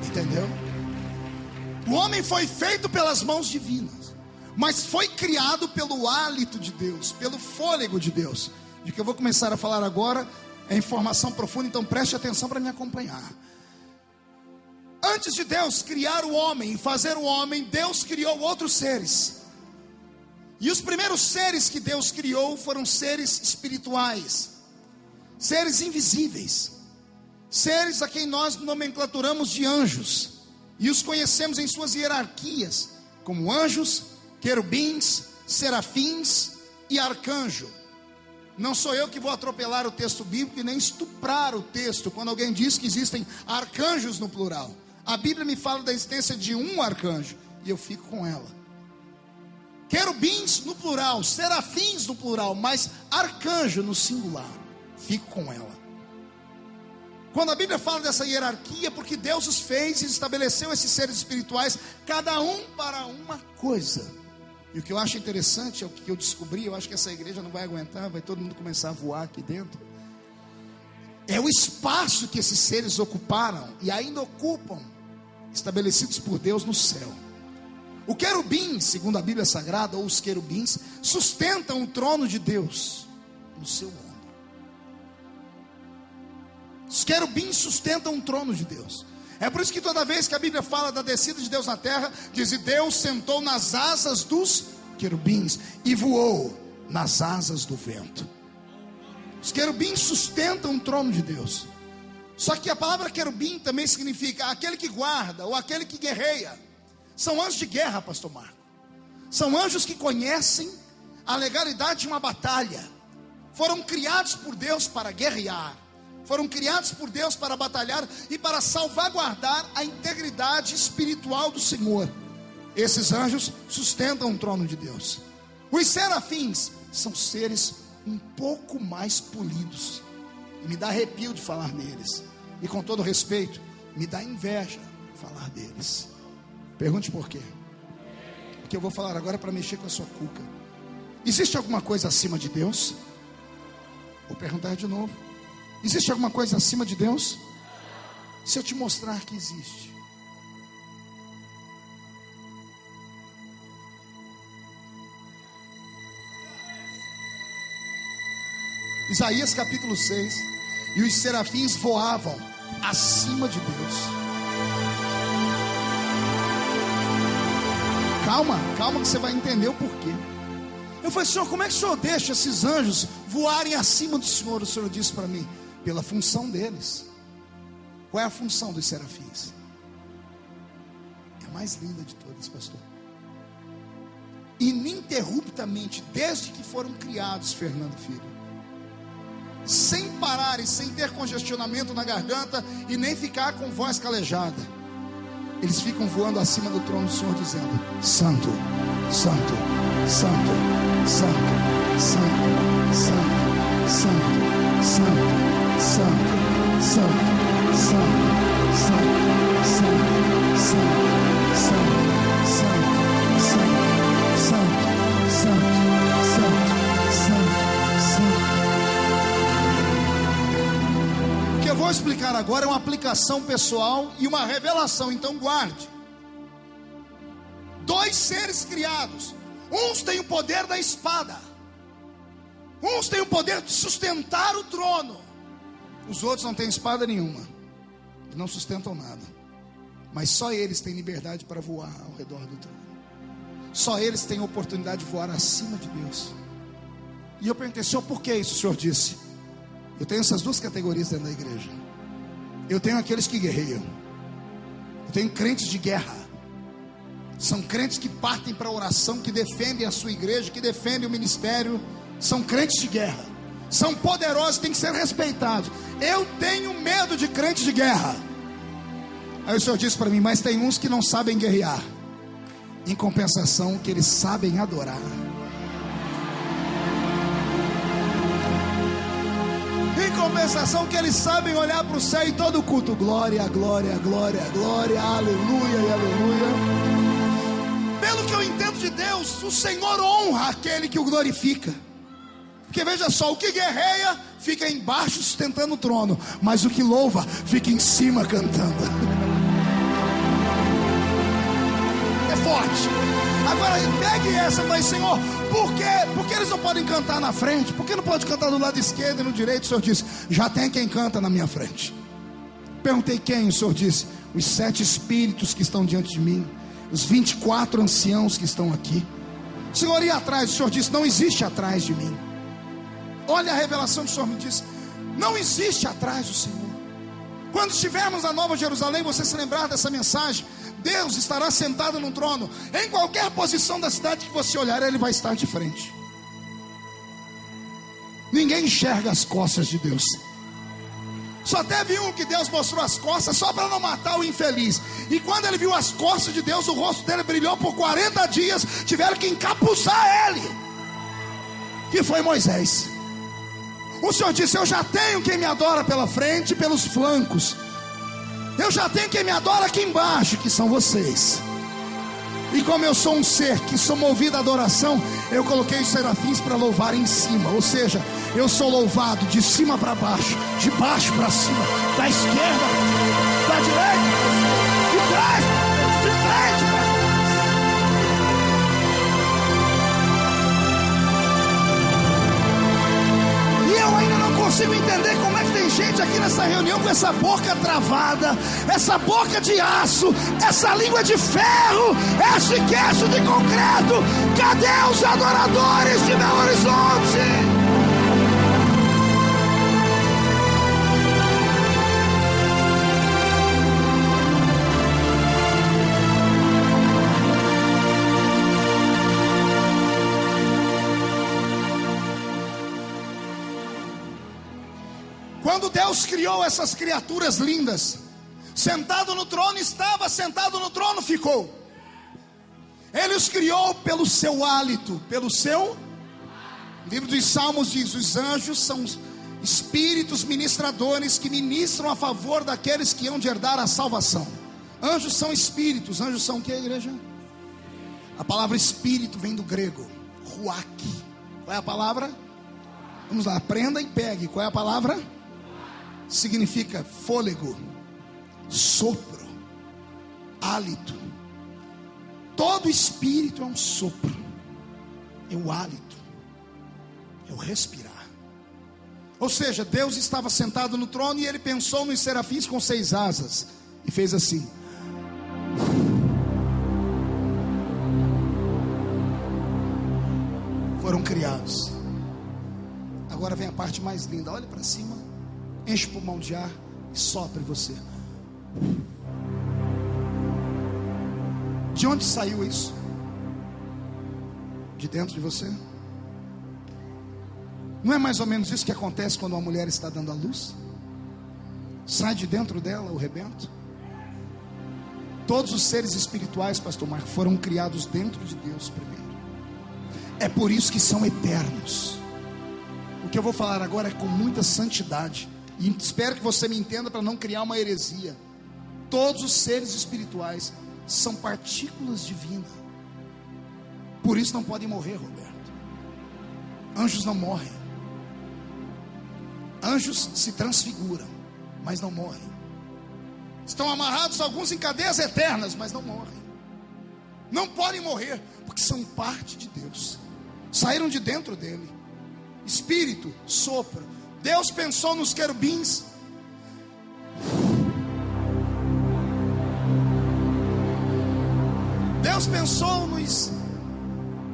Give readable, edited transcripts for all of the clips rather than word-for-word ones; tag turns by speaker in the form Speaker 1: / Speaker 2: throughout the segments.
Speaker 1: Entendeu? O homem foi feito pelas mãos divinas, mas foi criado pelo hálito de Deus, pelo fôlego de Deus. De que eu vou começar a falar agora é informação profunda, então preste atenção para me acompanhar. Antes de Deus criar o homem e fazer o homem, Deus criou outros seres. E os primeiros seres que Deus criou foram seres espirituais, seres invisíveis, seres a quem nós nomenclaturamos de anjos. E os conhecemos em suas hierarquias, como anjos, querubins, serafins e arcanjo. Não sou eu que vou atropelar o texto bíblico e nem estuprar o texto, quando alguém diz que existem arcanjos no plural. A Bíblia me fala da existência de um arcanjo, e eu fico com ela. Querubins no plural, serafins no plural, mas arcanjo no singular, fico com ela. Quando a Bíblia fala dessa hierarquia, porque Deus os fez e estabeleceu esses seres espirituais, cada um para uma coisa. E o que eu acho interessante, é o que eu descobri, eu acho que essa igreja não vai aguentar, vai todo mundo começar a voar aqui dentro. É o espaço que esses seres ocuparam e ainda ocupam, estabelecidos por Deus no céu. O querubim, segundo a Bíblia Sagrada, ou os querubins, sustentam o trono de Deus no seu ombro. Os querubins sustentam o trono de Deus. É por isso que toda vez que a Bíblia fala da descida de Deus na terra, diz: e Deus sentou nas asas dos querubins e voou nas asas do vento. Os querubins sustentam o trono de Deus. Só que a palavra querubim também significa aquele que guarda, ou aquele que guerreia. São anjos de guerra, pastor Marco. São anjos que conhecem a legalidade de uma batalha. Foram criados por Deus para guerrear. Foram criados por Deus para batalhar e para salvaguardar a integridade espiritual do Senhor. Esses anjos sustentam o trono de Deus. Os serafins são seres um pouco mais polidos. E me dá arrepio de falar neles. E com todo respeito, me dá inveja falar deles. Pergunte por quê. Porque eu vou falar agora para mexer com a sua cuca. Existe alguma coisa acima de Deus? Vou perguntar de novo. Existe alguma coisa acima de Deus? Se eu te mostrar que existe. Isaías capítulo 6. E os serafins voavam acima de Deus. Calma que você vai entender o porquê. Eu falei: Senhor, como é que o Senhor deixa esses anjos voarem acima do Senhor? O Senhor disse para mim: pela função deles. Qual é a função dos serafins? É a mais linda de todas, pastor. Ininterruptamente, desde que foram criados, Fernando Filho, sem parar e sem ter congestionamento na garganta e nem ficar com voz calejada, eles ficam voando acima do trono do Senhor, dizendo: Santo, Santo, Santo, Santo, Santo, Santo, Santo, Santo, Santo, Santo, Santo, Santo, Santo, Santo, Santo, Santo, Santo, Santo, Santo, Santo. O que eu vou explicar agora é uma aplicação pessoal e uma revelação, então guarde. Dois seres criados, uns têm o poder da espada, uns têm o poder de sustentar o trono, os outros não têm espada nenhuma, não sustentam nada, mas só eles têm liberdade para voar ao redor do trono. Só eles têm a oportunidade de voar acima de Deus. E eu perguntei: Senhor, por que isso? O Senhor disse: eu tenho essas duas categorias dentro da igreja. Eu tenho aqueles que guerreiam, eu tenho crentes de guerra. São crentes que partem para a oração, que defendem a sua igreja, que defendem o ministério. São crentes de guerra, são poderosos, têm que ser respeitados. Eu tenho medo de crentes de guerra. Aí o Senhor disse para mim: mas tem uns que não sabem guerrear, em compensação que eles sabem adorar. Em compensação que eles sabem olhar para o céu em todo culto: glória, glória, glória, glória, aleluia e aleluia. Pelo que eu entendo de Deus, o Senhor honra aquele que o glorifica. Porque veja só, o que guerreia fica embaixo sustentando o trono, mas o que louva fica em cima cantando. Agora pegue essa, mas Senhor, por que eles não podem cantar na frente? Por que não pode cantar do lado esquerdo e no direito? O Senhor disse: já tem quem canta na minha frente. Perguntei quem? O Senhor disse: os 7 espíritos que estão diante de mim, os 24 anciãos que estão aqui. Senhor, e atrás? O Senhor disse: não existe atrás de mim. Olha a revelação que o Senhor me disse: não existe atrás do Senhor. Quando estivermos na Nova Jerusalém, você se lembrar dessa mensagem, Deus estará sentado no trono. Em qualquer posição da cidade que você olhar, Ele vai estar de frente. Ninguém enxerga as costas de Deus. Só teve um que Deus mostrou as costas só para não matar o infeliz. E quando ele viu as costas de Deus, o rosto dele brilhou por 40 dias. Tiveram que encapuçar ele, que foi Moisés. O Senhor disse: eu já tenho quem me adora pela frente e pelos flancos. Eu já tenho quem me adora aqui embaixo, que são vocês. E como eu sou um ser que sou movido à adoração, eu coloquei os serafins para louvar em cima. Ou seja, eu sou louvado de cima para baixo, de baixo para cima, da esquerda, da direita, de trás, de frente. E eu ainda não consigo entender como é que tem gente aqui nessa reunião com essa boca travada, essa boca de aço, essa língua de ferro, esse queixo de concreto. Cadê os adoradores de Belo Horizonte? Quando Deus criou essas criaturas lindas, sentado no trono estava, sentado no trono ficou. Ele os criou pelo seu hálito, pelo seu... O livro dos Salmos diz: os anjos são espíritos ministradores que ministram a favor daqueles que hão de herdar a salvação. Anjos são espíritos. Anjos são o que, igreja? A palavra espírito vem do grego ruach. Qual é a palavra? Vamos lá, aprenda e pegue. Qual é a palavra? Significa fôlego, sopro, hálito. Todo espírito é um sopro, é o hálito, é o respirar. Ou seja, Deus estava sentado no trono e Ele pensou nos serafins com 6 asas e fez assim. Foram criados. Agora vem a parte mais linda. Olha para cima, enche o pulmão de ar e sopre você. De onde saiu isso? De dentro de você? Não é mais ou menos isso que acontece quando uma mulher está dando à luz? Sai de dentro dela o rebento? Todos os seres espirituais, pastor Marco, foram criados dentro de Deus primeiro. É por isso que são eternos. O que eu vou falar agora é com muita santidade, e espero que você me entenda para não criar uma heresia. Todos os seres espirituais são partículas divinas. Por isso não podem morrer, Roberto. Anjos não morrem. Anjos se transfiguram, mas não morrem. Estão amarrados alguns em cadeias eternas, mas não morrem. Não podem morrer, porque são parte de Deus. Saíram de dentro dele. Espírito, sopro. Deus pensou nos querubins. Deus pensou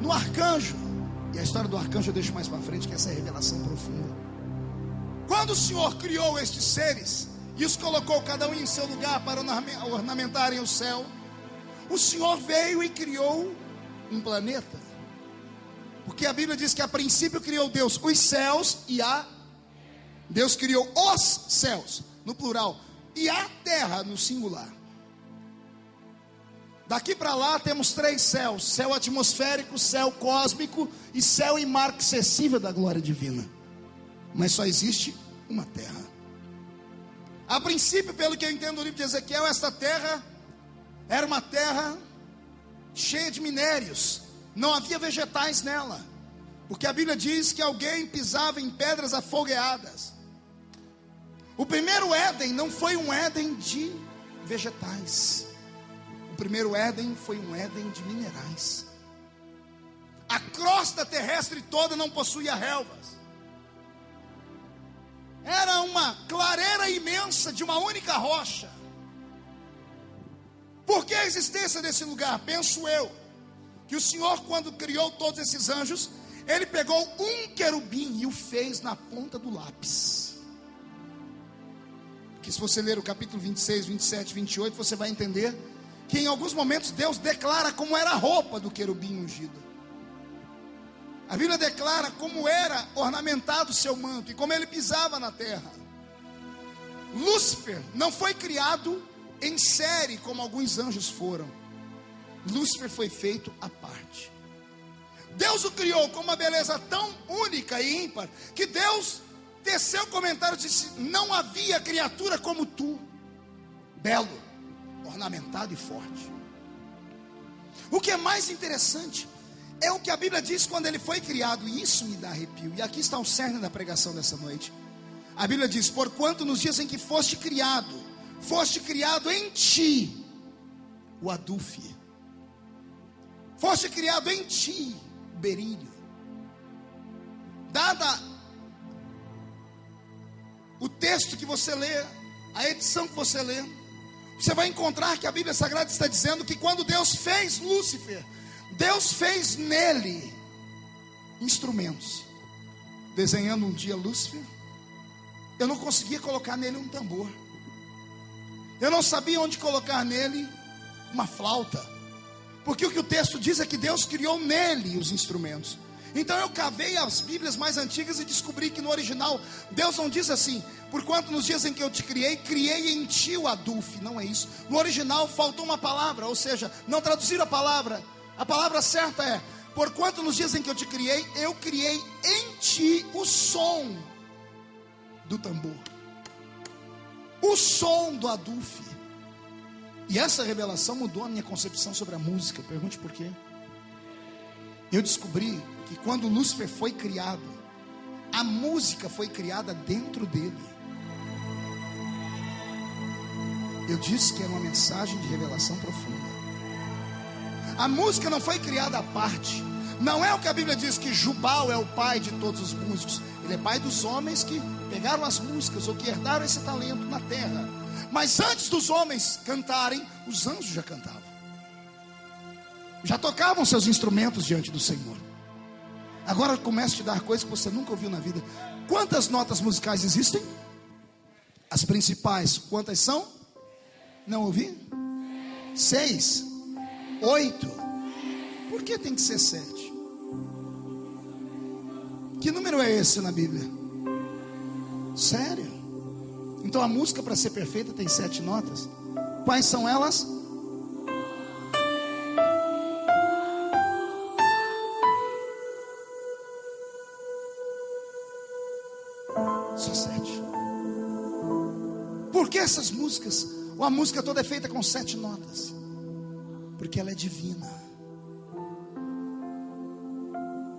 Speaker 1: no arcanjo. E a história do arcanjo eu deixo mais para frente, que essa é a revelação profunda. Quando o Senhor criou estes seres e os colocou cada um em seu lugar para ornamentarem o céu, o Senhor veio e criou um planeta. Porque a Bíblia diz que a princípio criou Deus os céus e a... Deus criou os céus, no plural, e a terra, no singular. Daqui para lá temos 3 céus: céu atmosférico, céu cósmico e céu imarcessível da glória divina. Mas só existe uma terra. A princípio, pelo que eu entendo do livro de Ezequiel, esta terra era uma terra cheia de minérios. Não havia vegetais nela, porque a Bíblia diz que alguém pisava em pedras afogueadas. O primeiro Éden não foi um Éden de vegetais. O primeiro Éden foi um Éden de minerais. A crosta terrestre toda não possuía relvas. Era uma clareira imensa de uma única rocha. Por que a existência desse lugar? Penso eu, que o Senhor, quando criou todos esses anjos, Ele pegou um querubim e o fez na ponta do lápis. Que se você ler o capítulo 26, 27, 28, você vai entender que em alguns momentos Deus declara como era a roupa do querubim ungido. A Bíblia declara como era ornamentado o seu manto e como ele pisava na terra. Lúcifer não foi criado em série como alguns anjos foram. Lúcifer foi feito à parte. Deus o criou com uma beleza tão única e ímpar que Deus teceu comentários e disse: não havia criatura como tu, belo, ornamentado e forte. O que é mais interessante é o que a Bíblia diz quando ele foi criado, e isso me dá arrepio. E aqui está o cerne da pregação dessa noite. A Bíblia diz: porquanto nos dias em que foste criado em ti o adufe, foste criado em ti o berílio. Dada o texto que você lê, a edição que você lê, você vai encontrar que a Bíblia Sagrada está dizendo que quando Deus fez Lúcifer, Deus fez nele instrumentos. Desenhando um dia Lúcifer, eu não conseguia colocar nele um tambor. Eu não sabia onde colocar nele uma flauta. Porque o que o texto diz é que Deus criou nele os instrumentos. Então eu cavei as Bíblias mais antigas e descobri que no original Deus não diz assim: porquanto nos dias em que eu te criei, criei em ti o adufe. Não é isso. No original faltou uma palavra, ou seja, não traduziram a palavra. A palavra certa é: porquanto nos dias em que eu te criei, eu criei em ti o som do tambor, o som do adufe. E essa revelação mudou a minha concepção sobre a música. Pergunte por quê. Eu descobri que quando Lúcifer foi criado, a música foi criada dentro dele. Eu disse que era uma mensagem de revelação profunda. A música não foi criada à parte. Não é o que a Bíblia diz, que Jubal é o pai de todos os músicos. Ele é pai dos homens que pegaram as músicas, ou que herdaram esse talento na terra. Mas antes dos homens cantarem, os anjos já cantavam, já tocavam seus instrumentos diante do Senhor. Agora começa a te dar coisas que você nunca ouviu na vida. Quantas notas musicais existem? As principais, quantas são? Não ouvi? 6, 8. Por que tem que ser 7? Que número é esse na Bíblia? Sério? Então a música, para ser perfeita, tem 7 notas. Quais são elas? Só 7. Por que essas músicas? Ou a música toda é feita com 7 notas? Porque ela é divina.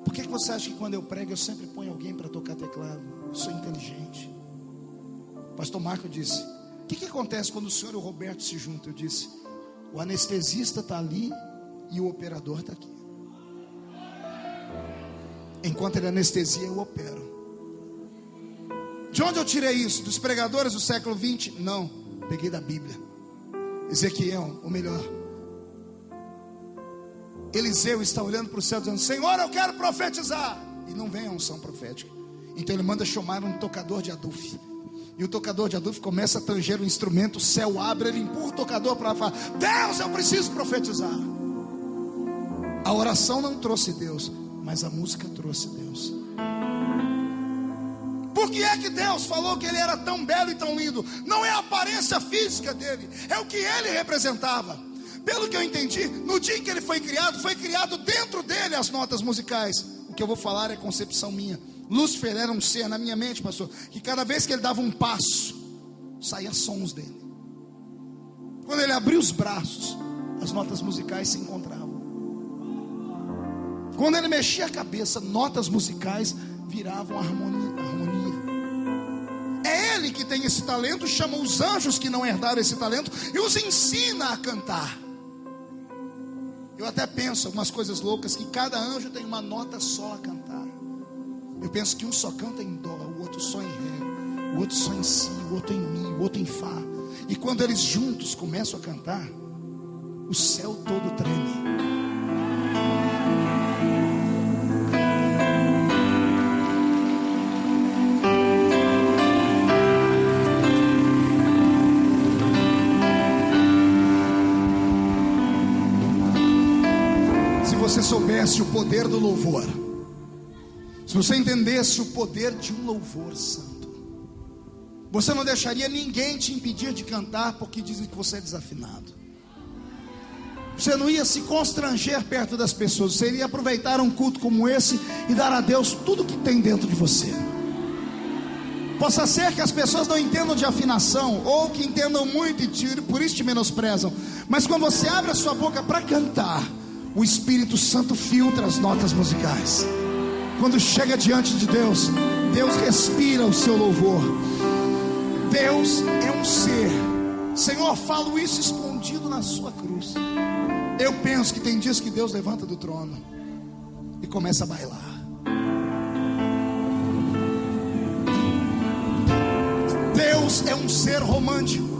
Speaker 1: Por que você acha que quando eu prego eu sempre ponho alguém para tocar teclado? Eu sou inteligente. Pastor Marco disse: o que acontece quando o senhor e o Roberto se juntam? Eu disse: o anestesista está ali e o operador está aqui. Enquanto ele anestesia, eu opero. De onde eu tirei isso? Dos pregadores do século 20? Não, peguei da Bíblia. Ezequiel, ou melhor, Eliseu está olhando para o céu dizendo: Senhor, eu quero profetizar. E não vem a unção profética. Então ele manda chamar um tocador de adufe. E o tocador de adufe começa a tanger o instrumento. O céu abre, ele empurra o tocador para falar: Deus, eu preciso profetizar. A oração não trouxe Deus, mas a música trouxe Deus. Por que é que Deus falou que ele era tão belo e tão lindo? Não é a aparência física dele, é o que ele representava. Pelo que eu entendi, no dia em que ele foi criado dentro dele as notas musicais. O que eu vou falar é concepção minha. Lúcifer era um ser na minha mente, pastor, que cada vez que ele dava um passo, saía sons dele. Quando ele abria os braços, as notas musicais se encontravam. Quando ele mexia a cabeça, notas musicais viravam harmonia. É ele que tem esse talento, chama os anjos que não herdaram esse talento e os ensina a cantar. Eu até penso algumas coisas loucas, que cada anjo tem uma nota só a cantar. Eu penso que um só canta em dó, o outro só em ré, o outro só em si, o outro em mi, o outro em fá. E quando eles juntos começam a cantar, o céu todo treme. Se você soubesse o poder do louvor, se você entendesse o poder de um louvor santo, você não deixaria ninguém te impedir de cantar porque dizem que você é desafinado. Você não ia se constranger perto das pessoas. Você iria aproveitar um culto como esse e dar a Deus tudo que tem dentro de você. Possa ser que as pessoas não entendam de afinação, ou que entendam muito e por isso te menosprezam. Mas quando você abre a sua boca para cantar, o Espírito Santo filtra as notas musicais. Quando chega diante de Deus, Deus respira o seu louvor. Deus é um ser. Senhor, falo isso escondido na sua cruz. Eu penso que tem dias que Deus levanta do trono e começa a bailar. Deus é um ser romântico.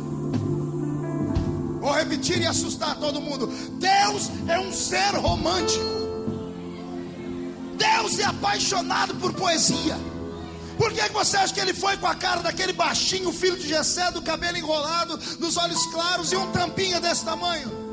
Speaker 1: Vou repetir e assustar todo mundo. Deus é um ser romântico. Deus é apaixonado por poesia. Por que você acha que ele foi com a cara daquele baixinho, filho de Jessé, do cabelo enrolado, dos olhos claros e um tampinha desse tamanho?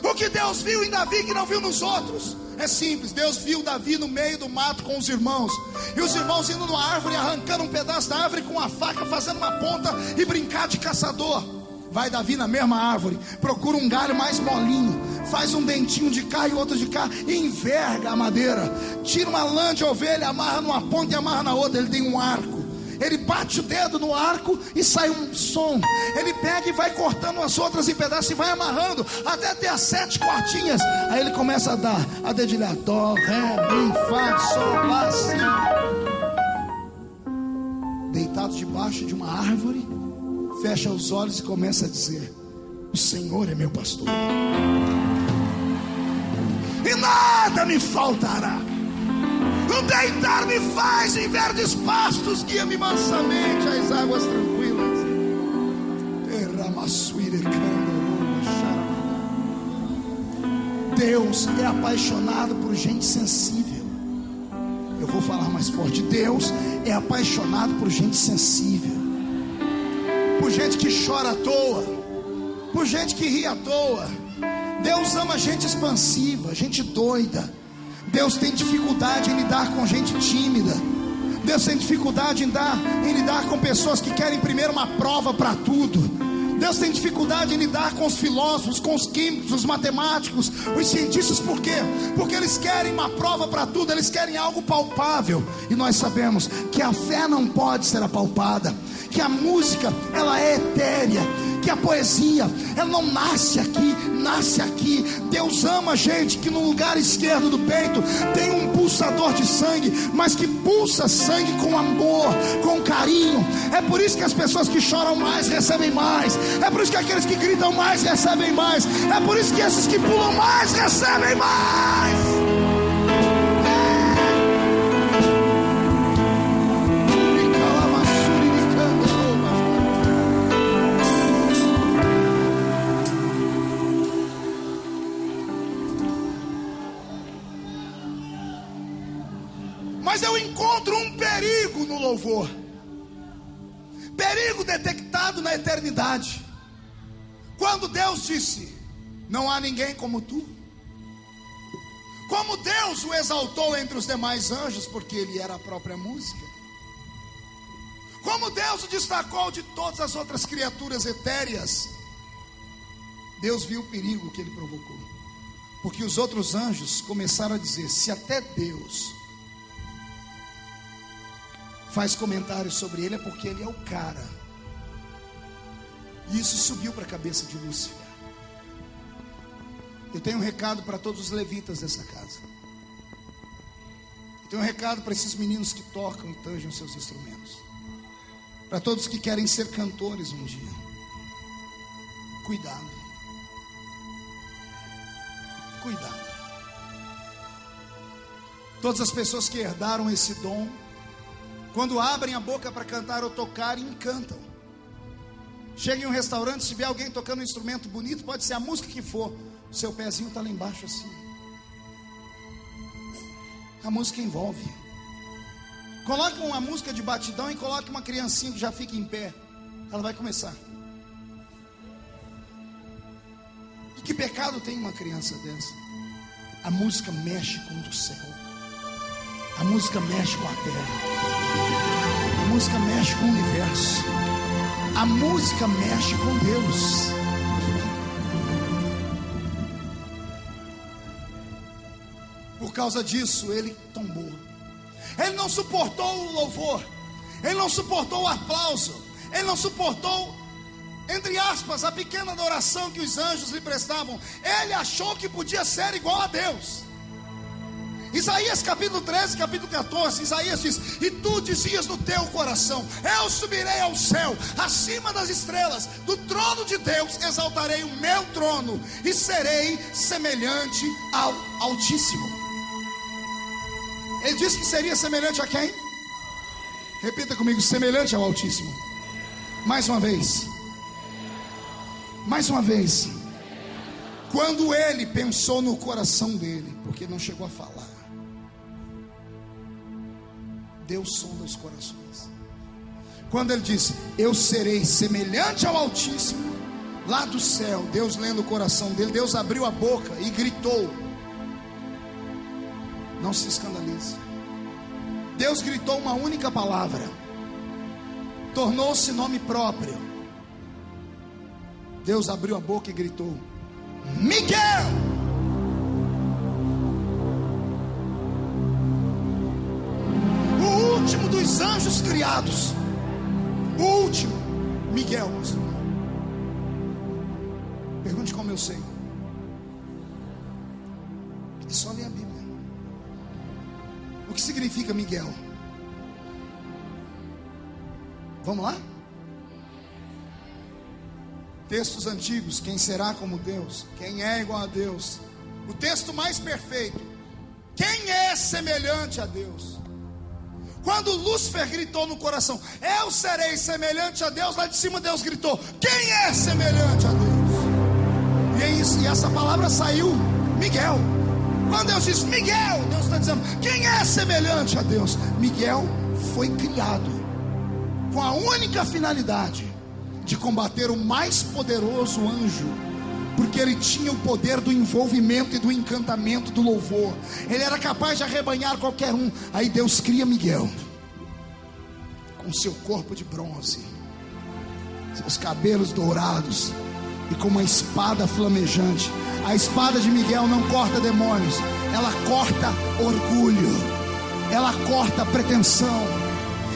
Speaker 1: O que Deus viu em Davi que não viu nos outros? É simples, Deus viu Davi no meio do mato com os irmãos, e os irmãos indo numa árvore, arrancando um pedaço da árvore com uma faca, fazendo uma ponta e brincar de caçador. Vai Davi na mesma árvore, procura um galho mais molinho, faz um dentinho de cá e outro de cá, e enverga a madeira, tira uma lã de ovelha, amarra numa ponta e amarra na outra. Ele tem um arco, ele bate o dedo no arco e sai um som. Ele pega e vai cortando as outras em pedaços e vai amarrando até ter as 7 quartinhas. Aí ele começa a dedilhar: dó, ré, mi, fá, sol, lá, si. Deitado debaixo de uma árvore, fecha os olhos e começa a dizer: o Senhor é meu pastor, e nada me faltará. O deitar me faz em verdes pastos, guia-me mansamente às águas tranquilas. Deus é apaixonado por gente sensível. Eu vou falar mais forte. Deus é apaixonado por gente sensível, por gente que chora à toa, por gente que ri à toa. Deus ama gente expansiva, gente doida. Deus tem dificuldade em lidar com gente tímida. Deus tem dificuldade em lidar com pessoas que querem primeiro uma prova para tudo. Deus tem dificuldade em lidar com os filósofos, com os químicos, os matemáticos, os cientistas. Por quê? Porque eles querem uma prova para tudo, eles querem algo palpável. E nós sabemos que a fé não pode ser apalpada, que a música, ela é etérea, que a poesia, ela não nasce aqui, nasce aqui. Deus ama gente que no lugar esquerdo do peito tem um pulsador de sangue, mas que pulsa sangue com amor, com carinho. É por isso que as pessoas que choram mais recebem mais. É por isso que aqueles que gritam mais recebem mais. É por isso que esses que pulam mais recebem mais. Mas eu encontro um perigo no louvor. Perigo detectado na eternidade. Quando Deus disse: não há ninguém como tu. Como Deus o exaltou entre os demais anjos, porque ele era a própria música. Como Deus o destacou de todas as outras criaturas etéreas. Deus viu o perigo que ele provocou. Porque os outros anjos começaram a dizer: se até Deus faz comentários sobre ele, é porque ele é o cara. E isso subiu para a cabeça de Lúcifer. Eu tenho um recado para todos os levitas dessa casa. Eu tenho um recado para esses meninos que tocam e tangem seus instrumentos. Para todos que querem ser cantores um dia. Cuidado. Cuidado. Todas as pessoas que herdaram esse dom, quando abrem a boca para cantar ou tocar, encantam. Chega em um restaurante, se vê alguém tocando um instrumento bonito, pode ser a música que for, o seu pezinho está lá embaixo assim. A música envolve. Coloque uma música de batidão e coloque uma criancinha que já fica em pé. Ela vai começar. E que pecado tem uma criança dessa? A música mexe com o céu. A música mexe com a terra. A música mexe com o universo. A música mexe com Deus. Por causa disso, ele tombou. Ele não suportou o louvor. Ele não suportou o aplauso. Ele não suportou, entre aspas, a pequena adoração que os anjos lhe prestavam. Ele achou que podia ser igual a Deus. Isaías capítulo 13, capítulo 14, Isaías diz: e tu dizias no teu coração: eu subirei ao céu, acima das estrelas, do trono de Deus exaltarei o meu trono, e serei semelhante ao Altíssimo. Ele disse que seria semelhante a quem? Repita comigo: semelhante ao Altíssimo. Mais uma vez. Mais uma vez. Quando ele pensou no coração dele, porque não chegou a falar, Deus sonda os corações. Quando ele disse: eu serei semelhante ao Altíssimo, lá do céu, Deus lendo o coração dele, Deus abriu a boca e gritou. Não se escandalize. Deus gritou uma única palavra, tornou-se nome próprio. Deus abriu a boca e gritou: Miguel! O último dos anjos criados, o último, Miguel. Pergunte como eu sei. É só ler a Bíblia. O que significa Miguel? Vamos lá? Textos antigos: quem será como Deus? Quem é igual a Deus? O texto mais perfeito: quem é semelhante a Deus? Quando Lúcifer gritou no coração: eu serei semelhante a Deus, lá de cima Deus gritou: quem é semelhante a Deus? E essa palavra saiu: Miguel. Quando Deus diz Miguel, Deus está dizendo: quem é semelhante a Deus? Miguel foi criado com a única finalidade de combater o mais poderoso anjo, porque ele tinha o poder do envolvimento e do encantamento do louvor. Ele era capaz de arrebanhar qualquer um. Aí Deus cria Miguel, com seu corpo de bronze, seus cabelos dourados e com uma espada flamejante. A espada de Miguel não corta demônios, ela corta orgulho, ela corta pretensão,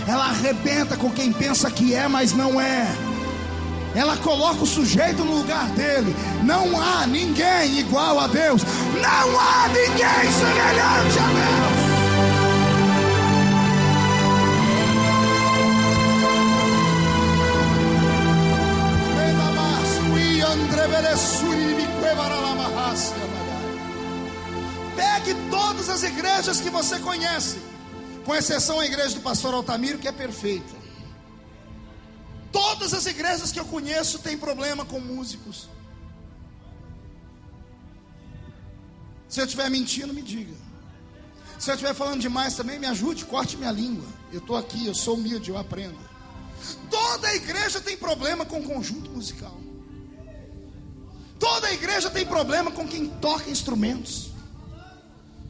Speaker 1: ela arrebenta com quem pensa que é, mas não é. Ela coloca o sujeito no lugar dele. Não há ninguém igual a Deus. Não há ninguém semelhante a Deus. Pegue todas as igrejas que você conhece, com exceção a igreja do pastor Altamiro, que é perfeita. Todas as igrejas que eu conheço têm problema com músicos. Se eu estiver mentindo, me diga. Se eu estiver falando demais também, me ajude, corte minha língua. Eu estou aqui, eu sou humilde, eu aprendo. Toda igreja tem problema com conjunto musical. Toda igreja tem problema com quem toca instrumentos.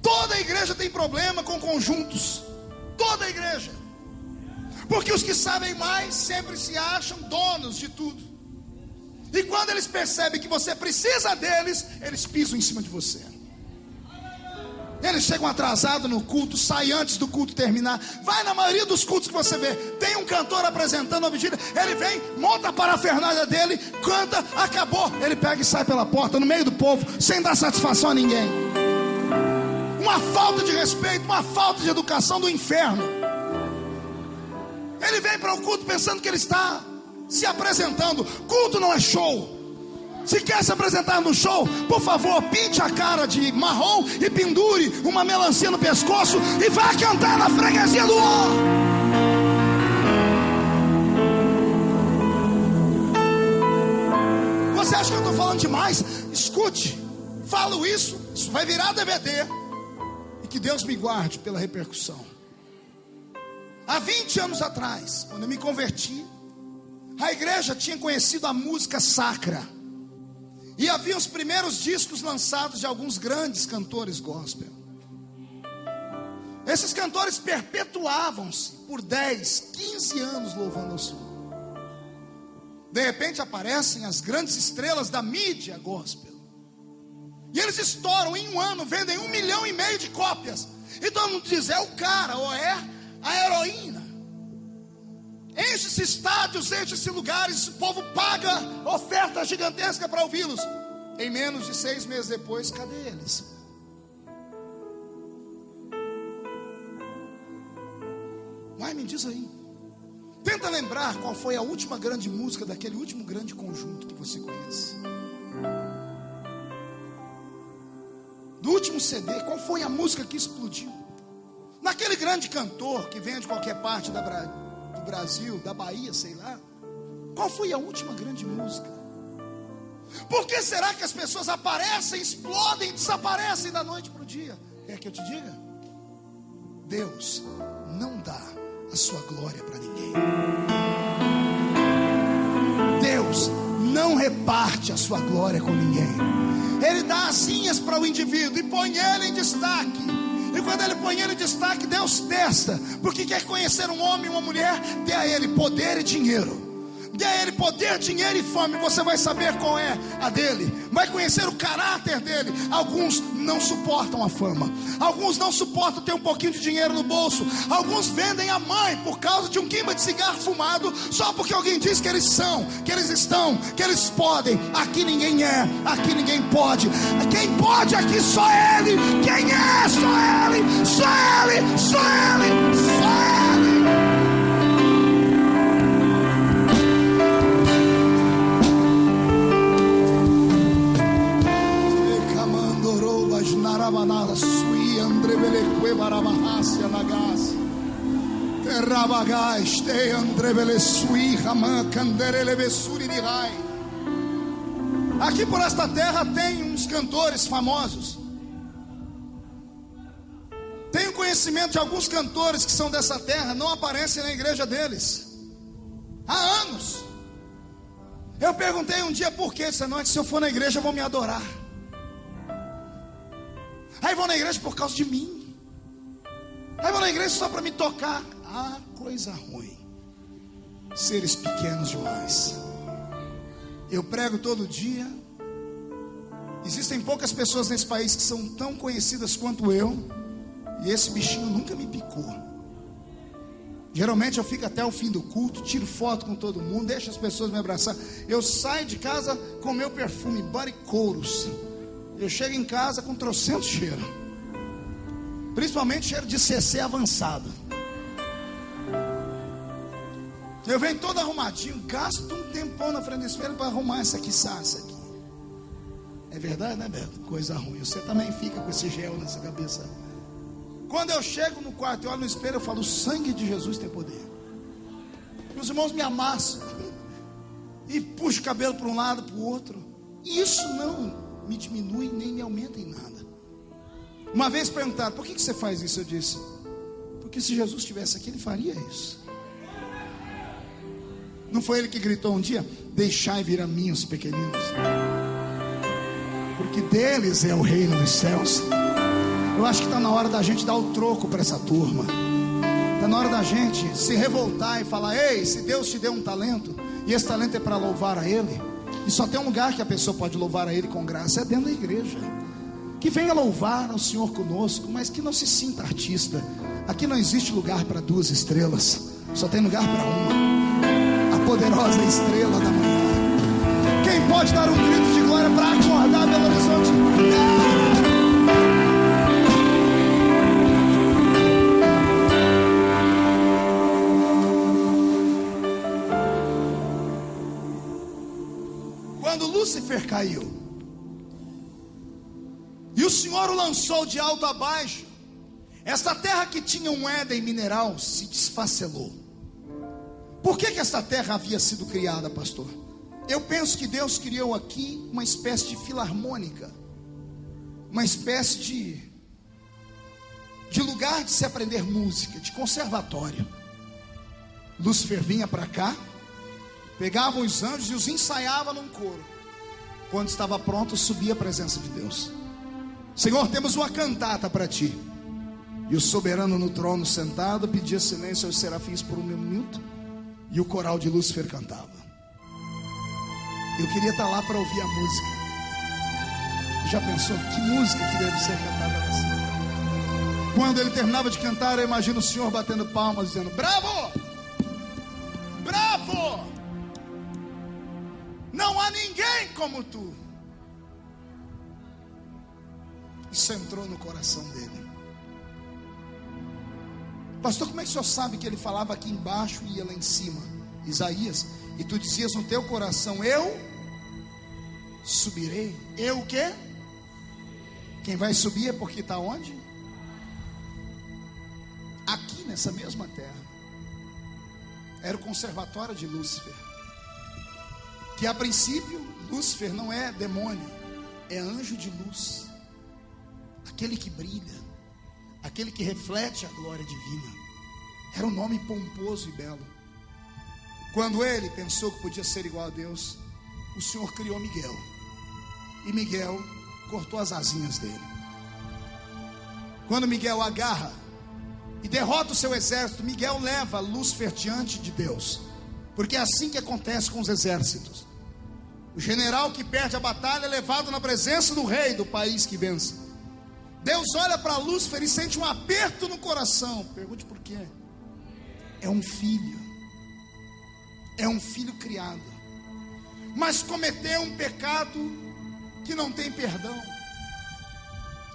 Speaker 1: Toda igreja tem problema com conjuntos. Toda igreja. Porque os que sabem mais sempre se acham donos de tudo. E quando eles percebem que você precisa deles, eles pisam em cima de você. Eles chegam atrasados no culto, saem antes do culto terminar. Vai na maioria dos cultos que você vê, tem um cantor apresentando a vigília. Ele vem, monta a parafernália dele, canta, acabou. Ele pega e sai pela porta, no meio do povo, sem dar satisfação a ninguém. Uma falta de respeito, uma falta de educação do inferno. Ele vem para o culto pensando que ele está se apresentando. Culto não é show. Se quer se apresentar no show, por favor, pinte a cara de marrom e pendure uma melancia no pescoço e vá cantar na freguesia do Ó. Você acha que eu estou falando demais? Escute, falo isso vai virar DVD. E que Deus me guarde pela repercussão. Há 20 anos atrás, quando eu me converti, a igreja tinha conhecido a música sacra. E havia os primeiros discos lançados de alguns grandes cantores gospel. Esses cantores perpetuavam-se por 10, 15 anos louvando ao Senhor. De repente aparecem as grandes estrelas da mídia gospel. E eles estouram em um ano, vendem 1,5 milhão de cópias. E todo mundo diz, é o cara, ou é a heroína. Enche-se estádios, enche-se lugares, o povo paga oferta gigantesca para ouvi-los. Em menos de 6 meses depois, cadê eles? Mas me diz aí, tenta lembrar qual foi a última grande música daquele último grande conjunto que você conhece. Do último CD, qual foi a música que explodiu? Naquele grande cantor que vem de qualquer parte do Brasil, da Bahia, sei lá. Qual foi a última grande música? Por que será que as pessoas aparecem, explodem, desaparecem da noite para o dia? Quer que eu te diga? Deus não dá a sua glória para ninguém. Deus não reparte a sua glória com ninguém. Ele dá asinhas para o indivíduo e põe ele em destaque. E quando ele põe ele em destaque, Deus testa. Porque quer conhecer um homem e uma mulher, dê a ele poder e dinheiro. Dê a ele poder, dinheiro e fome. Você vai saber qual é a dele. Vai conhecer o caráter dele. Alguns não suportam a fama. Alguns não suportam ter um pouquinho de dinheiro no bolso. Alguns vendem a mãe por causa de um quimba de cigarro fumado. Só porque alguém diz que eles são, que eles estão, que eles podem. Aqui ninguém é, aqui ninguém pode. Quem pode aqui só ele. Quem é? Só ele. Só ele. Só ele. Só ele. Sui andrebele barabahasia nagas terrabagai ste andrebele sui raman canderele besuri dirai. Aqui por esta terra tem uns cantores famosos. Tenho conhecimento de alguns cantores que são dessa terra, não aparecem na igreja deles há anos. Eu perguntei um dia por que essa noite, se eu for na igreja vão me adorar. Aí vão na igreja por causa de mim. Aí vão na igreja só para me tocar. Ah, coisa ruim. Seres pequenos demais. Eu prego todo dia. Existem poucas pessoas nesse país que são tão conhecidas quanto eu. E esse bichinho nunca me picou. Geralmente eu fico até o fim do culto, tiro foto com todo mundo, deixo as pessoas me abraçar. Eu saio de casa com meu perfume Body Chorus. Eu chego em casa com trocentos cheiro. Principalmente cheiro de CC avançado. Eu venho todo arrumadinho, gasto um tempão na frente do espelho para arrumar essa aqui. É verdade, né, Beto? Coisa ruim. Você também fica com esse gel nessa cabeça. Quando eu chego no quarto e olho no espelho, eu falo, o sangue de Jesus tem poder. Meus irmãos me amassam e puxo o cabelo para um lado, para o outro. E isso não me diminui nem me aumenta em nada. Uma vez perguntaram, por que você faz isso? Eu disse, porque se Jesus estivesse aqui, ele faria isso. Não foi ele que gritou um dia, deixai vir a mim os pequeninos, porque deles é o reino dos céus. Eu acho que está na hora da gente dar o troco para essa turma. Está na hora da gente se revoltar e falar, ei, se Deus te deu um talento, e esse talento é para louvar a Ele, e só tem um lugar que a pessoa pode louvar a Ele com graça, é dentro da igreja. Que venha louvar ao Senhor conosco, mas que não se sinta artista. Aqui não existe lugar para 2 estrelas, só tem lugar para uma, a poderosa estrela da manhã. Quem pode dar um grito de glória para acordar Belo Horizonte? Quando Lúcifer caiu, E o Senhor o lançou de alto a baixo. Esta terra que tinha um Éden mineral se desfacelou. Por que esta terra havia sido criada, pastor? Eu penso que Deus criou aqui uma espécie de filarmônica, uma espécie de lugar de se aprender música, de conservatório. Lúcifer vinha para cá, pegava os anjos e os ensaiava num coro. Quando estava pronto, subia a presença de Deus. Senhor, temos uma cantata para ti. E o soberano no trono sentado pedia silêncio aos serafins por 1 minuto, e o coral de Lúcifer cantava. Eu queria estar lá para ouvir a música. Já pensou que música que deve ser cantada assim? Quando ele terminava de cantar, eu imagino o Senhor batendo palmas, dizendo: bravo! Bravo! Não há ninguém como tu. Isso entrou no coração dele. Pastor, como é que o senhor sabe que ele falava aqui embaixo e ia lá em cima? Isaías, e tu dizias no teu coração: eu subirei. Eu o quê? Quem vai subir é porque está onde? Aqui nessa mesma terra. Era o conservatório de Lúcifer. Que a princípio, Lúcifer não é demônio, é anjo de luz. Aquele que brilha, aquele que reflete a glória divina. Era um nome pomposo e belo. Quando ele pensou que podia ser igual a Deus, o Senhor criou Miguel. E Miguel cortou as asinhas dele. Quando Miguel agarra e derrota o seu exército, Miguel leva Lúcifer diante de Deus. Porque é assim que acontece com os exércitos. O general que perde a batalha é levado na presença do rei do país que vence. Deus olha para Lúcifer e sente um aperto no coração. Pergunte por quê? É um filho. É um filho criado. Mas cometeu um pecado que não tem perdão.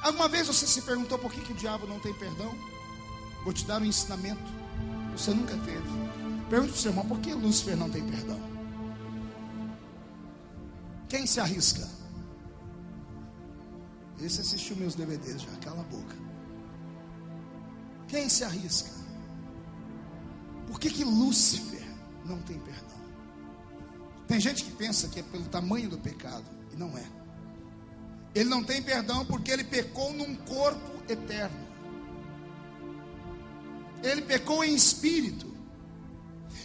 Speaker 1: Alguma vez você se perguntou por que o diabo não tem perdão? Vou te dar um ensinamento. Você nunca teve. Pergunte para o seu irmão: por que Lúcifer não tem perdão? Quem se arrisca? Esse assistiu meus DVDs já, cala a boca. Quem se arrisca? Por que Lúcifer não tem perdão? Tem gente que pensa que é pelo tamanho do pecado, e não é. Ele não tem perdão porque ele pecou num corpo eterno. Ele pecou em espírito.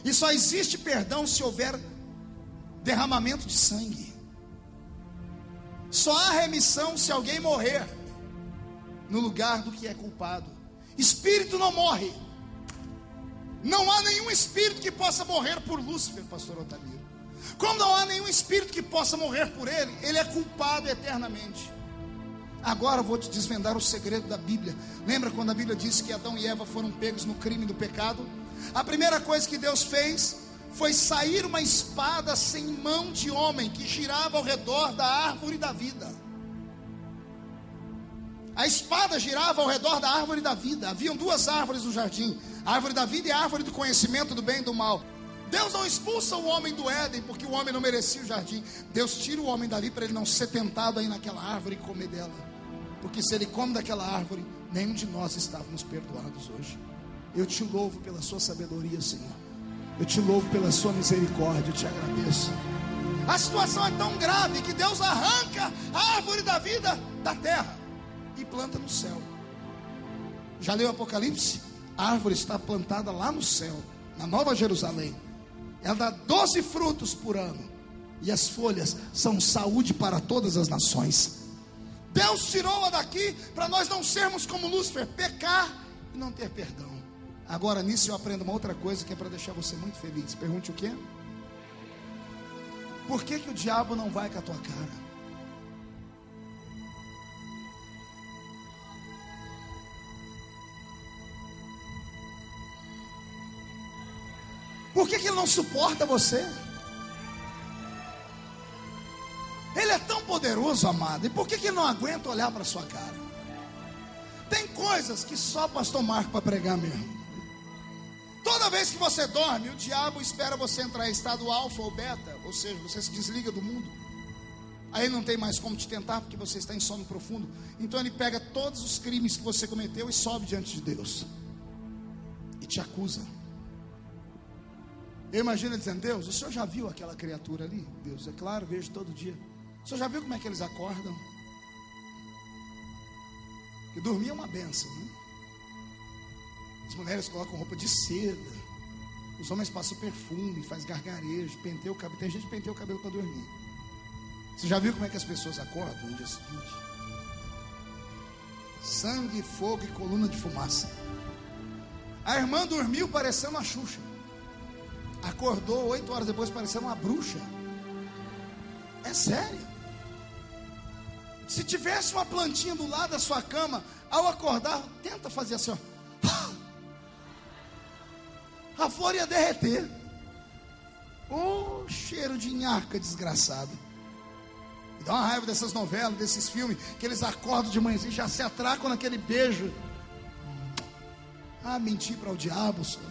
Speaker 1: E só existe perdão se houver derramamento de sangue. Só há remissão se alguém morrer no lugar do que é culpado. Espírito não morre. Não há nenhum espírito que possa morrer por Lúcifer, pastor Otamiro. Como não há nenhum espírito que possa morrer por ele, ele é culpado eternamente. Agora eu vou te desvendar o segredo da Bíblia. Lembra quando a Bíblia diz que Adão e Eva foram pegos no crime do pecado? A primeira coisa que Deus fez foi sair uma espada sem mão de homem que girava ao redor da árvore da vida. A espada girava ao redor da árvore da vida. Haviam duas árvores no jardim: a árvore da vida e a árvore do conhecimento do bem e do mal. Deus não expulsa o homem do Éden porque o homem não merecia o jardim. Deus tira o homem dali para ele não ser tentado aí naquela árvore e comer dela. Porque se ele come daquela árvore, nenhum de nós estávamos perdoados hoje. Eu te louvo pela sua sabedoria, Senhor. Eu te louvo pela sua misericórdia, eu te agradeço. A situação é tão grave que Deus arranca a árvore da vida da terra e planta no céu. Já leu Apocalipse? A árvore está plantada lá no céu, na Nova Jerusalém. Ela dá 12 frutos por ano. E as folhas são saúde para todas as nações. Deus tirou-a daqui para nós não sermos como Lúcifer, pecar e não ter perdão. Agora nisso eu aprendo uma outra coisa que é para deixar você muito feliz. Pergunte o quê? Por que o diabo não vai com a tua cara? Por que ele não suporta você? Ele é tão poderoso, amado. E por que ele não aguenta olhar para a sua cara? Tem coisas que só pastor Marco para pregar mesmo. Toda vez que você dorme, o diabo espera você entrar em estado alfa ou beta. Ou seja, você se desliga do mundo. Aí ele não tem mais como te tentar, porque você está em sono profundo. Então ele pega todos os crimes que você cometeu e sobe diante de Deus e te acusa. Eu imagino ele dizendo: Deus, o senhor já viu aquela criatura ali? Deus: é claro, vejo todo dia. O senhor já viu como é que eles acordam? Que dormir é uma bênção, né? As mulheres colocam roupa de seda, os homens passam perfume, faz gargarejo, penteia o cabelo. Tem gente que penteia o cabelo para dormir. Você já viu como é que as pessoas acordam no dia seguinte? Sangue, fogo e coluna de fumaça. A irmã dormiu parecendo uma Xuxa, acordou 8 horas depois parecendo uma bruxa. É sério. Se tivesse uma plantinha do lado da sua cama, ao acordar, tenta fazer assim, ó. A flor ia derreter. Cheiro de nhaca desgraçado. Me dá uma raiva dessas novelas, desses filmes, que eles acordam de manhã e já se atracam naquele beijo. Mentir para o diabo, senhor.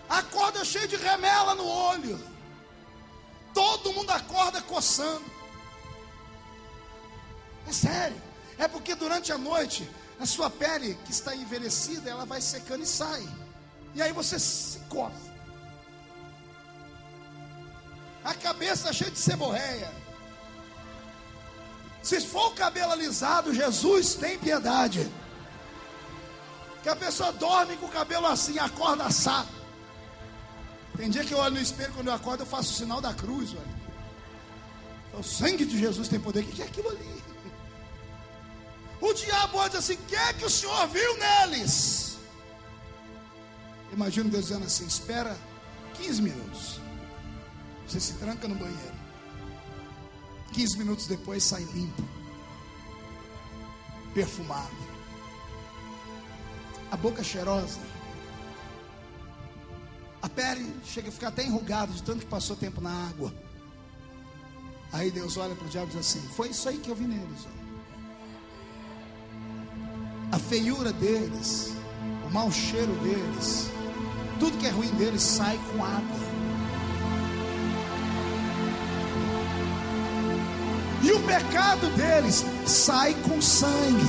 Speaker 1: Acorda cheio de remela no olho. Todo mundo acorda coçando. É sério. É porque durante a noite a sua pele que está envelhecida, ela vai secando e sai. E aí você se coça. A cabeça está cheia de seborréia. Se for o cabelo alisado, Jesus tem piedade. Que a pessoa dorme com o cabelo assim, acorda assado. Tem dia que eu olho no espelho, quando eu acordo eu faço o sinal da cruz, velho. O sangue de Jesus tem poder. O que é aquilo ali? O diabo olha assim: o que é que o senhor viu neles? Imagino Deus dizendo assim: espera 15 minutos. Você se tranca no banheiro. 15 minutos depois sai limpo, perfumado, a boca cheirosa, a pele chega a ficar até enrugada de tanto que passou tempo na água. Aí Deus olha para o diabo e diz assim: foi isso aí que eu vi neles, ó. A feiura deles, o mau cheiro deles, tudo que é ruim deles sai com água. E o pecado deles sai com sangue.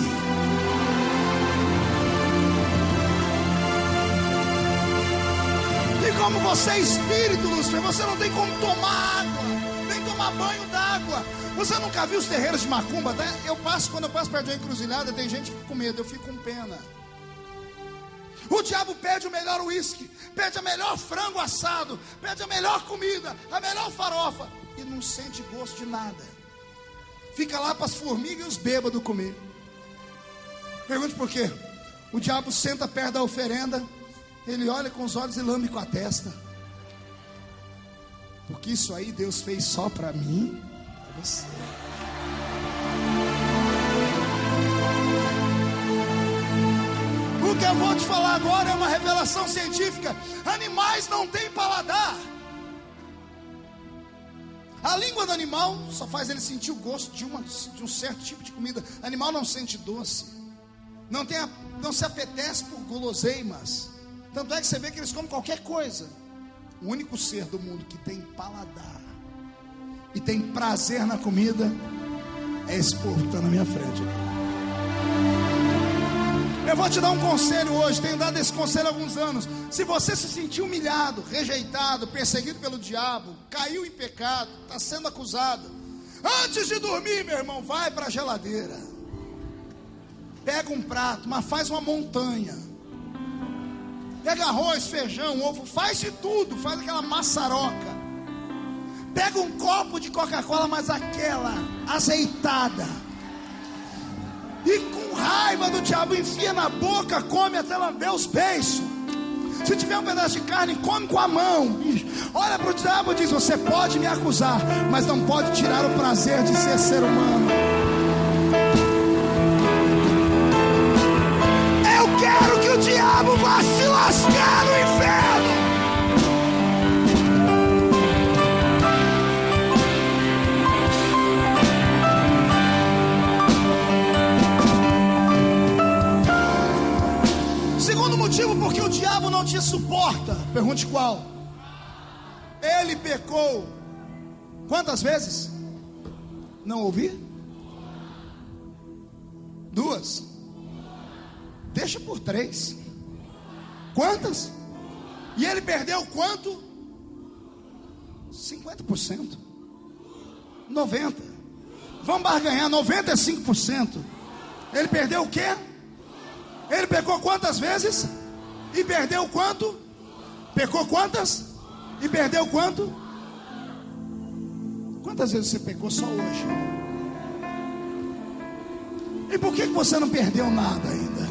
Speaker 1: E como você é espírito, Lúcifer, você não tem como tomar água, nem tomar banho d'água. Você nunca viu os terreiros de macumba? Tá? Quando eu passo perto de uma encruzilhada, tem gente que fica com medo, eu fico com pena. O diabo pede o melhor uísque, pede a melhor frango assado, pede a melhor comida, a melhor farofa, e não sente gosto de nada. Fica lá para as formigas e os bêbados comer. Pergunte por quê? O diabo senta perto da oferenda, ele olha com os olhos e lambe com a testa. Porque isso aí Deus fez só para mim, para você. O que eu vou te falar agora é uma revelação científica. Animais não têm paladar. A língua do animal só faz ele sentir o gosto de um certo tipo de comida. O animal não sente doce, não se apetece por guloseimas. Tanto é que você vê que eles comem qualquer coisa. O único ser do mundo que tem paladar e tem prazer na comida é esse povo que está na minha frente. Eu vou te dar um conselho hoje, tenho dado esse conselho há alguns anos. Se você se sentir humilhado, rejeitado, perseguido pelo diabo, caiu em pecado, está sendo acusado, antes de dormir, meu irmão, vai para a geladeira, pega um prato, mas faz uma montanha, pega arroz, feijão, ovo, faz de tudo, faz aquela maçaroca, pega um copo de Coca-Cola, mas aquela azeitada, e com raiva do diabo enfia na boca, come até lamber os beiços. Se tiver um pedaço de carne, come com a mão. Olha para o diabo e diz: você pode me acusar, mas não pode tirar o prazer de ser ser humano. Eu quero que o diabo vá se lascar no inferno. Segundo motivo porque o diabo não te suporta. Pergunte qual? Ele pecou quantas vezes? Não ouvi? 2. Deixa por 3. Quantas? E ele perdeu quanto? 50%. 90%. Vamos barganhar, 95%. Ele perdeu o quê? Ele pecou quantas vezes? E perdeu quanto? Pecou quantas? E perdeu quanto? Quantas vezes você pecou só hoje? E por que você não perdeu nada ainda?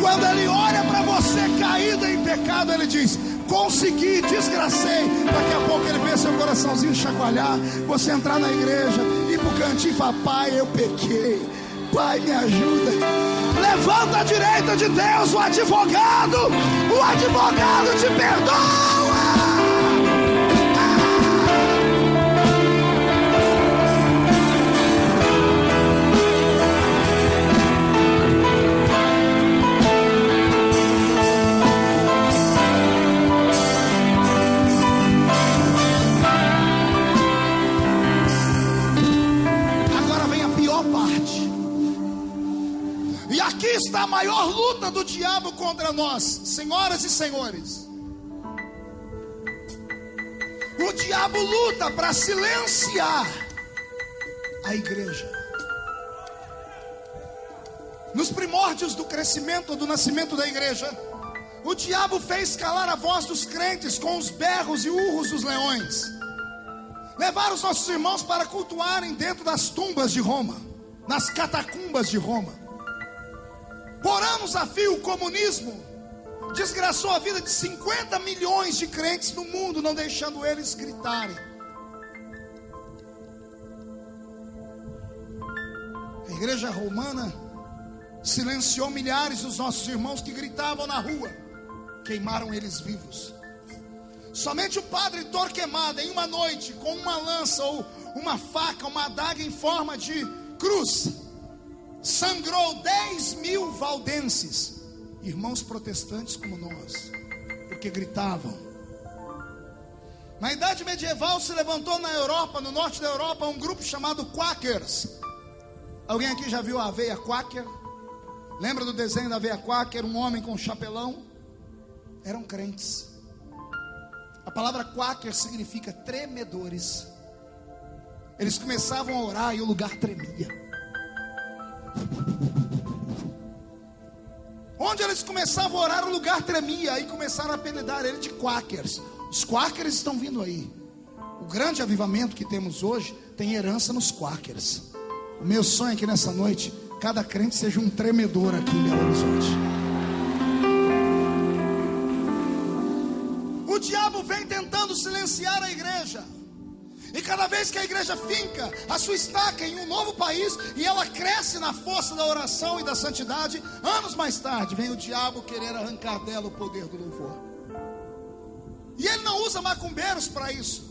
Speaker 1: Quando ele olha para você caído em pecado, ele diz: consegui, desgracei. Daqui a pouco ele vê seu coraçãozinho chacoalhar, você entrar na igreja, ir pro cantinho e falar: pai, eu pequei, pai, me ajuda. Levanta à direita de Deus o advogado te perdoa. Aqui está a maior luta do diabo contra nós, senhoras e senhores. O diabo luta para silenciar a igreja. Nos primórdios do crescimento, do nascimento da igreja, o diabo fez calar a voz dos crentes com os berros e urros dos leões. Levaram os nossos irmãos para cultuarem dentro das tumbas de Roma, nas catacumbas de Roma. Por anos a fio, o comunismo desgraçou a vida de 50 milhões de crentes no mundo, não deixando eles gritarem. A igreja romana silenciou milhares dos nossos irmãos que gritavam na rua. Queimaram eles vivos. Somente o padre Torquemada, em uma noite, com uma lança ou uma faca, uma adaga em forma de cruz, sangrou 10 mil valdenses, irmãos protestantes como nós, porque gritavam. Na idade medieval se levantou na Europa, no norte da Europa, um grupo chamado Quakers. Alguém aqui já viu a aveia Quaker? Lembra do desenho da aveia Quaker? Um homem com um chapelão? Eram crentes. A palavra Quaker significa tremedores. Eles começavam a orar e o lugar tremia. Onde eles começavam a orar, o lugar tremia. Aí começaram a apelidar ele de Quakers. Os Quakers estão vindo aí. O grande avivamento que temos hoje tem herança nos Quakers. O meu sonho é que nessa noite cada crente seja um tremedor aqui em Belo Horizonte. O diabo vem tentando silenciar a igreja. E cada vez que a igreja finca a sua estaca em um novo país e ela cresce na força da oração e da santidade, anos mais tarde vem o diabo querer arrancar dela o poder do louvor. E ele não usa macumbeiros para isso.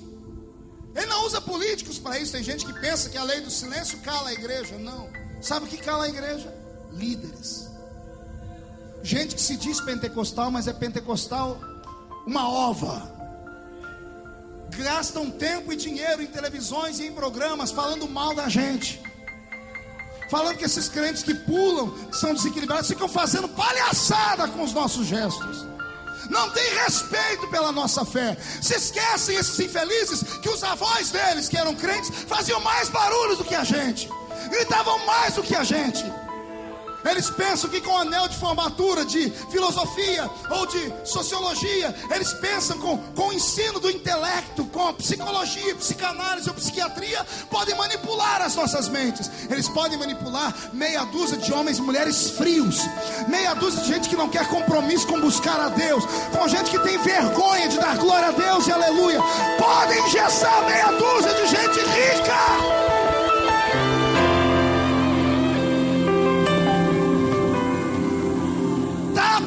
Speaker 1: Ele não usa políticos para isso. Tem gente que pensa que a lei do silêncio cala a igreja. Não. Sabe o que cala a igreja? Líderes. Gente que se diz pentecostal, mas é pentecostal uma ova. Gastam tempo e dinheiro em televisões e em programas falando mal da gente, falando que esses crentes que pulam, que são desequilibrados, ficam fazendo palhaçada com os nossos gestos. Não tem respeito pela nossa fé. Se esquecem, esses infelizes, que os avós deles, que eram crentes, faziam mais barulho do que a gente, gritavam mais do que a gente. Eles pensam que com anel de formatura de filosofia ou de sociologia, eles pensam com o ensino do intelecto, com a psicologia, psicanálise ou psiquiatria, podem manipular as nossas mentes. Eles podem manipular meia dúzia de homens e mulheres frios, meia dúzia de gente que não quer compromisso com buscar a Deus, com gente que tem vergonha de dar glória a Deus e aleluia. Podem engessar meia dúzia de gente rica.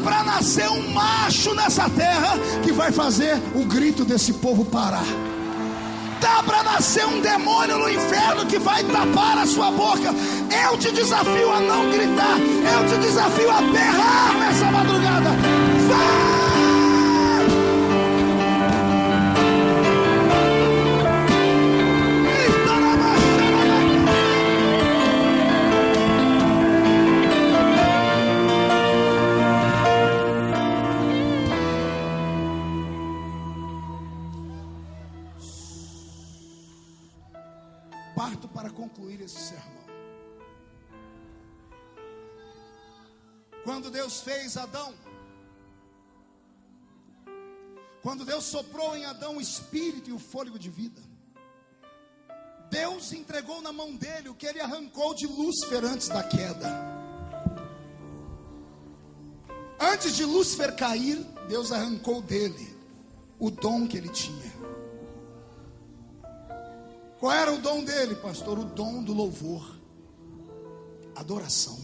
Speaker 1: Para nascer um macho nessa terra que vai fazer o grito desse povo parar. Dá para nascer um demônio no inferno que vai tapar a sua boca. Eu te desafio a não gritar. Eu te desafio a berrar nessa madrugada. Vai! parto para concluir esse sermão. Quando Deus fez Adão, quando Deus soprou em Adão o espírito e o fôlego de vida, Deus entregou na mão dele o que ele arrancou de Lúcifer antes da queda. Antes de Lúcifer cair, Deus arrancou dele o dom que ele tinha. Qual era o dom dele, pastor? O dom do louvor, adoração.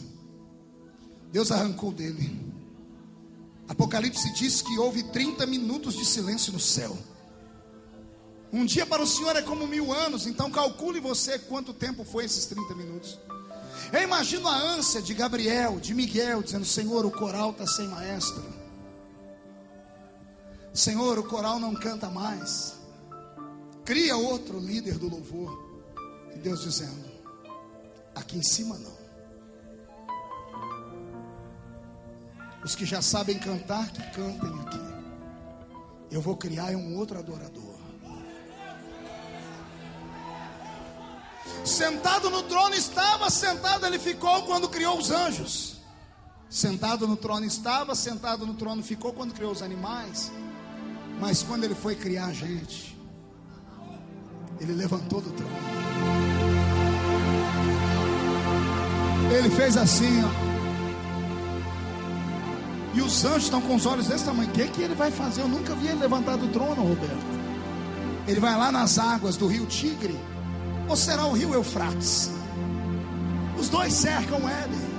Speaker 1: Deus arrancou dele. Apocalipse diz que houve 30 minutos de silêncio no céu. Um dia para o Senhor é como 1000 anos. Então calcule você quanto tempo foi esses 30 minutos. Eu imagino a ânsia de Gabriel, de Miguel, dizendo: Senhor, o coral está sem maestro. Senhor, o coral não canta mais. Cria outro líder do louvor. E Deus dizendo: aqui em cima não. Os que já sabem cantar, que cantem aqui. Eu vou criar um outro adorador. Sentado no trono estava, sentado ele ficou quando criou os anjos. Sentado no trono estava, sentado no trono ficou quando criou os animais. Mas quando ele foi criar a gente, ele levantou do trono. Ele fez assim, ó. E os anjos estão com os olhos desse tamanho. O que ele vai fazer? Eu nunca vi ele levantar do trono, Roberto. Ele vai lá nas águas do rio Tigre, ou será o rio Eufrates? Os dois cercam Éden.